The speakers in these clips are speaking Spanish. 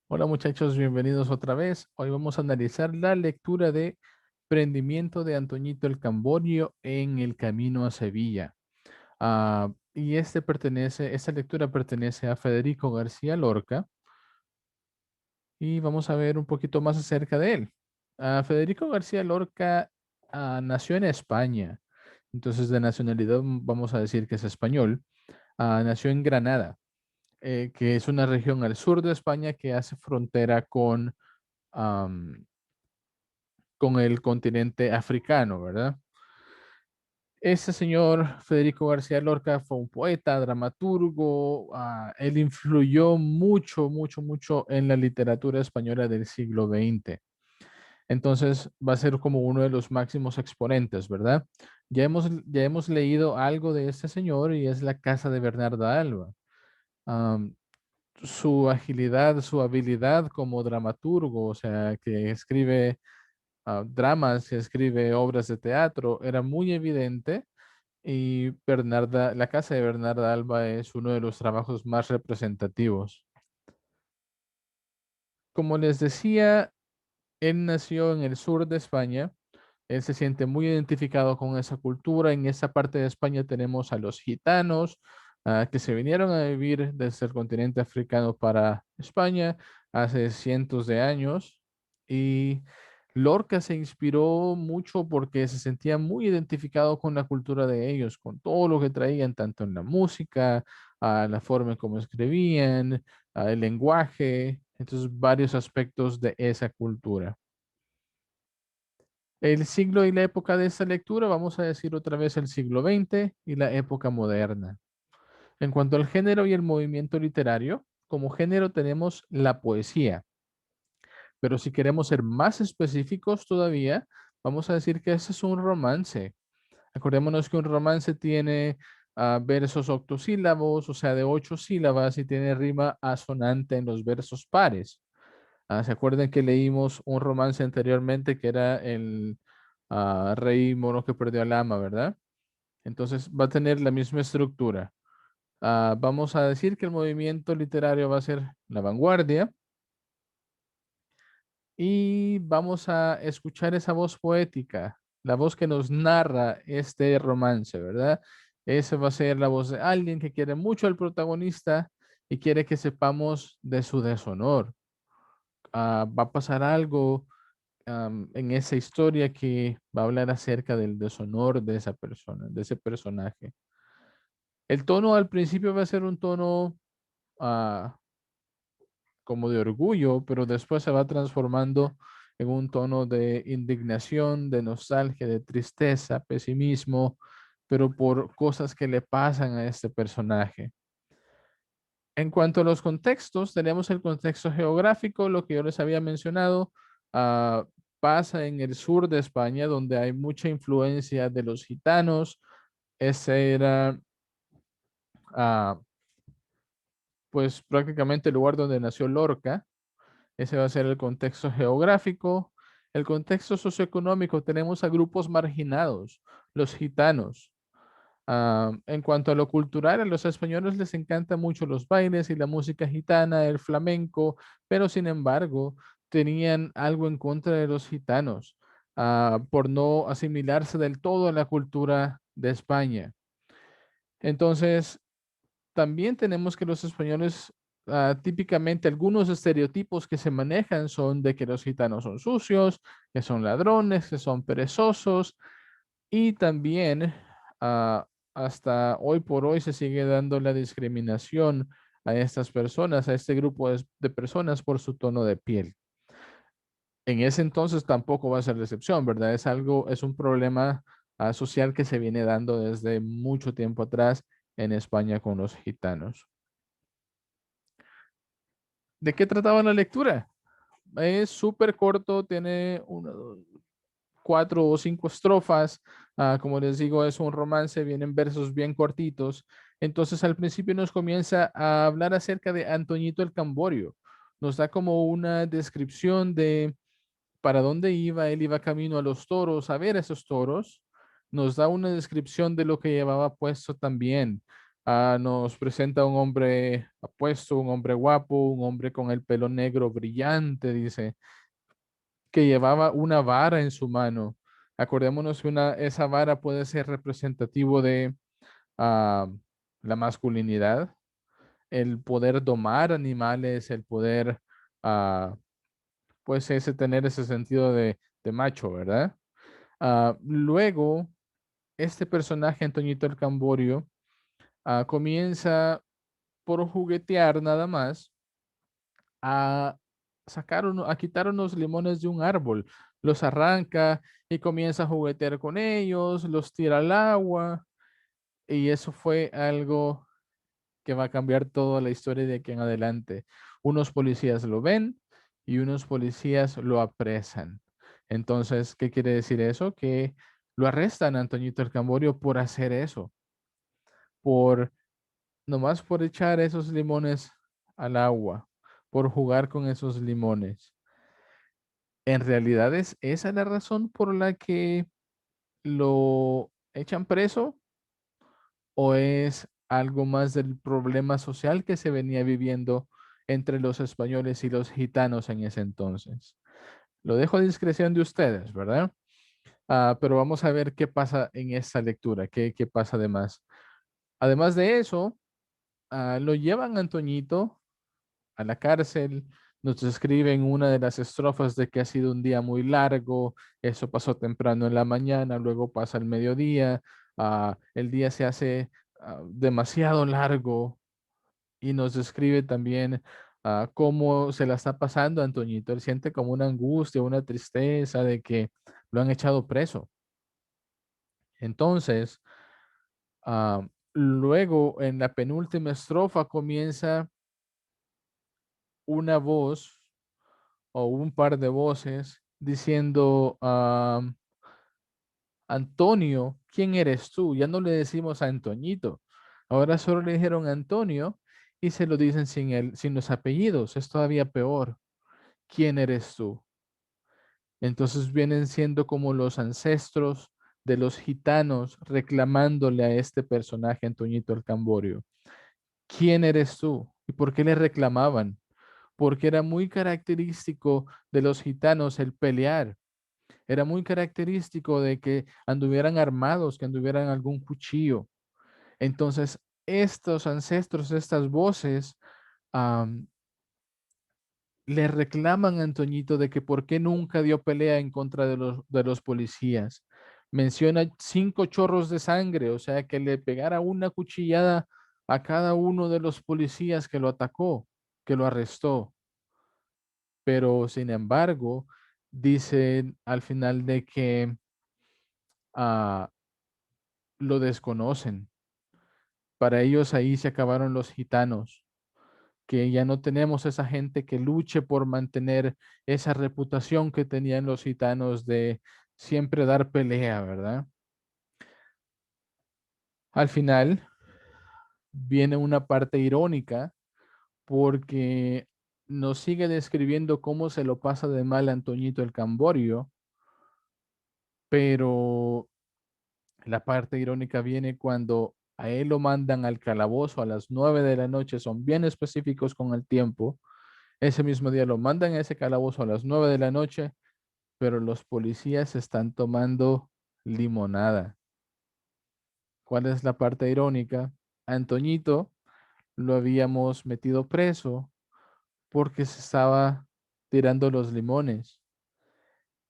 Hola muchachos, bienvenidos otra vez. Hoy vamos a analizar la lectura de Prendimiento de Antoñito el Camborio en el camino a Sevilla. Y esta lectura pertenece a Federico García Lorca y vamos a ver un poquito más acerca de él. Federico García Lorca nació en España, entonces de nacionalidad vamos a decir que es español. Nació en Granada, que es una región al sur de España que hace frontera con el continente africano, ¿verdad? Ese señor Federico García Lorca fue un poeta, dramaturgo, él influyó mucho en la literatura española del siglo XX. Entonces va a ser como uno de los máximos exponentes, ¿verdad? Ya hemos leído algo de este señor y es La Casa de Bernarda Alba. Am, su agilidad, su habilidad como dramaturgo, o sea, que escribe dramas, que escribe obras de teatro, era muy evidente y La casa de Bernarda Alba es uno de los trabajos más representativos. Como les decía, él nació en el sur de España. Él se siente muy identificado con esa cultura. En esa parte de España tenemos a los gitanos, que se vinieron a vivir desde el continente africano para España hace cientos de años. Y Lorca se inspiró mucho porque se sentía muy identificado con la cultura de ellos, con todo lo que traían, tanto en la música, la forma en cómo escribían, el lenguaje, entonces varios aspectos de esa cultura. El siglo y la época de esta lectura, vamos a decir otra vez el siglo XX y la época moderna. En cuanto al género y el movimiento literario, como género tenemos la poesía, pero si queremos ser más específicos todavía, vamos a decir que ese es un romance. Acordémonos que un romance tiene versos octosílabos, o sea, de 8 sílabas y tiene rima asonante en los versos pares. ¿Se acuerdan que leímos un romance anteriormente que era el Rey Mono que perdió al ama, ¿verdad? Entonces va a tener la misma estructura. Vamos a decir que el movimiento literario va a ser la vanguardia y vamos a escuchar esa voz poética, la voz que nos narra este romance, ¿verdad? Esa va a ser la voz de alguien que quiere mucho al protagonista y quiere que sepamos de su deshonor. Va a pasar algo en esa historia que va a hablar acerca del deshonor de esa persona, de ese personaje. El tono al principio va a ser un tono ah, como de orgullo, pero después se va transformando en un tono de indignación, de nostalgia, de tristeza, pesimismo, pero por cosas que le pasan a este personaje. En cuanto a los contextos, tenemos el contexto geográfico, lo que yo les había mencionado, ah, pasa en el sur de España, donde hay mucha influencia de los gitanos. Ese era, ah, pues, prácticamente el lugar donde nació Lorca. Ese va a ser el contexto geográfico. El contexto socioeconómico, tenemos a grupos marginados, los gitanos. En cuanto a lo cultural, a los españoles les encanta mucho los bailes y la música gitana, el flamenco, pero sin embargo tenían algo en contra de los gitanos, por no asimilarse del todo a la cultura de España. Entonces, también tenemos que los españoles, típicamente algunos estereotipos que se manejan son de que los gitanos son sucios, que son ladrones, que son perezosos y también hasta hoy por hoy se sigue dando la discriminación a estas personas, a este grupo de personas por su tono de piel. En ese entonces tampoco va a ser la excepción, ¿verdad? Es un problema social que se viene dando desde mucho tiempo atrás en España con los gitanos. ¿De qué trataba la lectura? Es súper corto, tiene 4 o 5 estrofas. Como les digo, es un romance, vienen versos bien cortitos. Entonces al principio nos comienza a hablar acerca de Antoñito el Camborio. Nos da como una descripción de para dónde iba. Él iba camino a los toros, a ver esos toros. Nos da una descripción de lo que llevaba puesto también. Nos presenta un hombre apuesto, un hombre guapo, un hombre con el pelo negro brillante, dice, que llevaba una vara en su mano. Acordémonos que esa vara puede ser representativo de ah, la masculinidad, el poder domar animales, el poder, ah, pues tener ese sentido de macho, ¿verdad? Luego, este personaje, Antoñito el Camborio, comienza por juguetear nada más a a quitar unos limones de un árbol, los arranca y comienza a juguetear con ellos, los tira al agua, y eso fue algo que va a cambiar toda la historia de aquí en adelante. Unos policías lo ven y unos policías lo apresan. Entonces, ¿qué quiere decir eso? Que lo arrestan a Antoñito el Camborio por hacer eso, por nomás por echar esos limones al agua, por jugar con esos limones. En realidad es esa la razón por la que lo echan preso, o es algo más del problema social que se venía viviendo entre los españoles y los gitanos en ese entonces. Lo dejo a discreción de ustedes, ¿verdad? Pero vamos a ver qué pasa en esta lectura, qué pasa además. Además de eso, lo llevan a Antoñito a la cárcel. Nos describen una de las estrofas de que ha sido un día muy largo, eso pasó temprano en la mañana, luego pasa el mediodía, el día se hace demasiado largo, y nos describe también cómo se la está pasando Antoñito. Él siente como una angustia, una tristeza de que lo han echado preso. Entonces, luego en la penúltima estrofa comienza una voz o un par de voces diciendo, Antonio, ¿quién eres tú? Ya no le decimos a Antoñito. Ahora solo le dijeron Antonio y se lo dicen sin los apellidos. Es todavía peor. ¿Quién eres tú? Entonces vienen siendo como los ancestros de los gitanos reclamándole a este personaje, Antoñito el Camborio. ¿Quién eres tú? ¿Y por qué le reclamaban? Porque era muy característico de los gitanos el pelear. Era muy característico de que anduvieran armados, que anduvieran algún cuchillo. Entonces, estos ancestros, estas voces, am, le reclaman a Antoñito de que por qué nunca dio pelea en contra de los policías. Menciona 5 chorros de sangre, o sea, que le pegara una cuchillada a cada uno de los policías que lo atacó, que lo arrestó. Pero, sin embargo, dicen al final de que ah, lo desconocen. Para ellos ahí se acabaron los gitanos, que ya no tenemos esa gente que luche por mantener esa reputación que tenían los gitanos de siempre dar pelea, ¿verdad? Al final viene una parte irónica porque nos sigue describiendo cómo se lo pasa de mal a Antoñito el Camborio, pero la parte irónica viene cuando a él lo mandan al calabozo a las 9 de la noche, son bien específicos con el tiempo. Ese mismo día lo mandan a ese calabozo a las 9 de la noche, pero los policías están tomando limonada. ¿Cuál es la parte irónica? A Antoñito lo habíamos metido preso porque se estaba tirando los limones,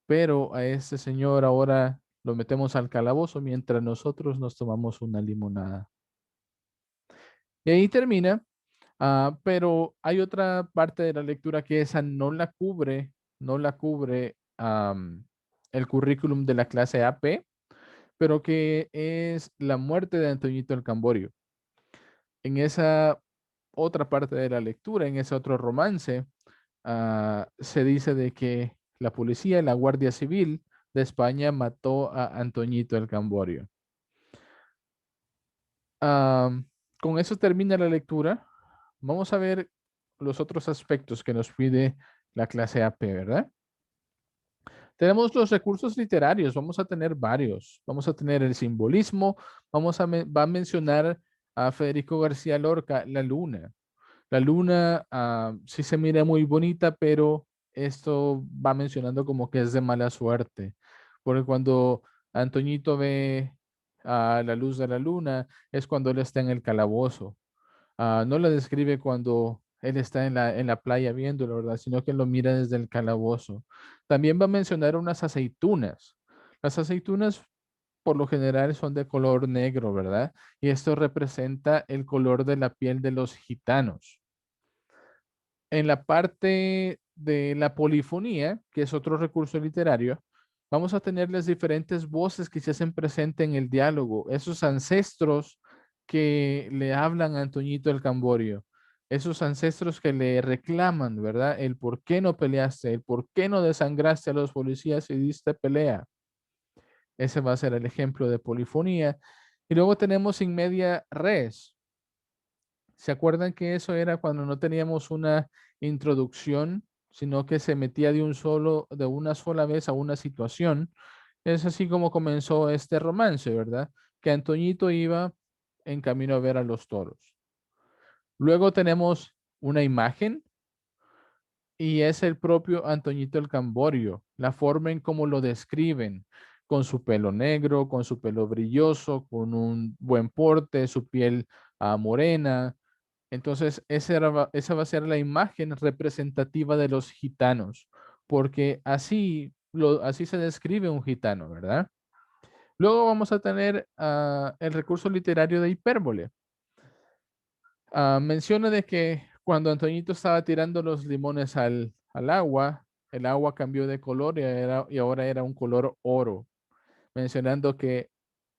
pero a este señor ahora lo metemos al calabozo mientras nosotros nos tomamos una limonada. Y ahí termina. Pero hay otra parte de la lectura que esa no la cubre el currículum de la clase AP, pero que es la muerte de Antoñito el Camborio. En esa otra parte de la lectura, en ese otro romance, se dice de que la policía y la Guardia Civil de España mató a Antoñito el Camborio. Con eso termina la lectura. Vamos a ver los otros aspectos que nos pide la clase AP, ¿verdad? Tenemos los recursos literarios, vamos a tener varios. Vamos a tener el simbolismo, va a mencionar a Federico García Lorca, La Luna. La luna sí se mira muy bonita, pero esto va mencionando como que es de mala suerte, porque cuando Antoñito ve la luz de la luna es cuando él está en el calabozo. No la describe cuando él está en la playa viéndolo, ¿verdad? Sino que lo mira desde el calabozo. También va a mencionar unas aceitunas. Las aceitunas por lo general son de color negro, ¿verdad? Y esto representa el color de la piel de los gitanos. En la parte de la polifonía, que es otro recurso literario, vamos a tener las diferentes voces que se hacen presente en el diálogo, esos ancestros que le hablan a Antoñito el Camborio, esos ancestros que le reclaman, ¿verdad? El por qué no peleaste, el por qué no desangraste a los policías y diste pelea. Ese va a ser el ejemplo de polifonía. Y luego tenemos in media res. ¿Se acuerdan que eso era cuando no teníamos una introducción, sino que se metía de una sola vez a una situación? Es así como comenzó este romance, ¿verdad? Que Antoñito iba en camino a ver a los toros. Luego tenemos una imagen y es el propio Antoñito el Camborio, la forma en cómo lo describen, con su pelo negro, con su pelo brilloso, con un buen porte, su piel morena. Entonces, esa va a ser la imagen representativa de los gitanos, porque así se describe un gitano, ¿verdad? Luego vamos a tener el recurso literario de hipérbole. Menciona de que cuando Antoñito estaba tirando los limones al agua, el agua cambió de color y ahora era un color oro, mencionando que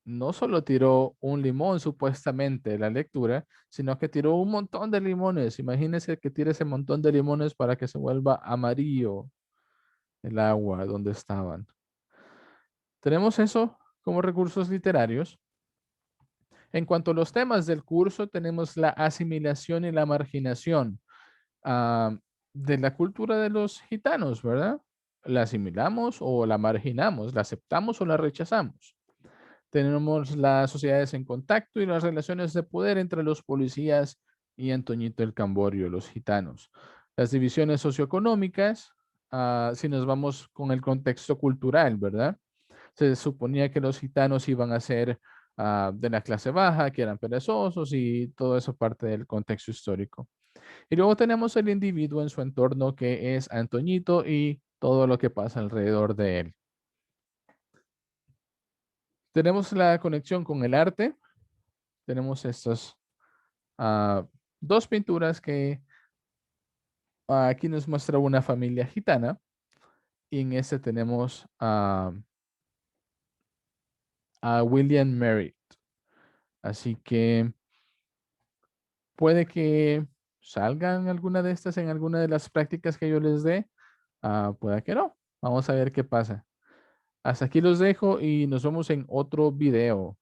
no solo tiró un limón supuestamente la lectura, sino que tiró un montón de limones. Imagínense que tire ese montón de limones para que se vuelva amarillo el agua donde estaban. Tenemos eso como recursos literarios. En cuanto a los temas del curso, tenemos la asimilación y la marginación ah, de la cultura de los gitanos, ¿verdad? ¿La asimilamos o la marginamos? ¿La aceptamos o la rechazamos? Tenemos las sociedades en contacto y las relaciones de poder entre los policías y Antoñito el Camborio, los gitanos. Las divisiones socioeconómicas, si nos vamos con el contexto cultural, ¿verdad? Se suponía que los gitanos iban a ser de la clase baja, que eran perezosos y todo eso parte del contexto histórico. Y luego tenemos el individuo en su entorno que es Antoñito y todo lo que pasa alrededor de él. Tenemos la conexión con el arte. Tenemos estas dos pinturas que aquí nos muestra una familia gitana y en este tenemos a William Merritt. Así que puede que salgan alguna de estas en alguna de las prácticas que yo les dé. Puede que no. Vamos a ver qué pasa. Hasta aquí los dejo y nos vemos en otro video.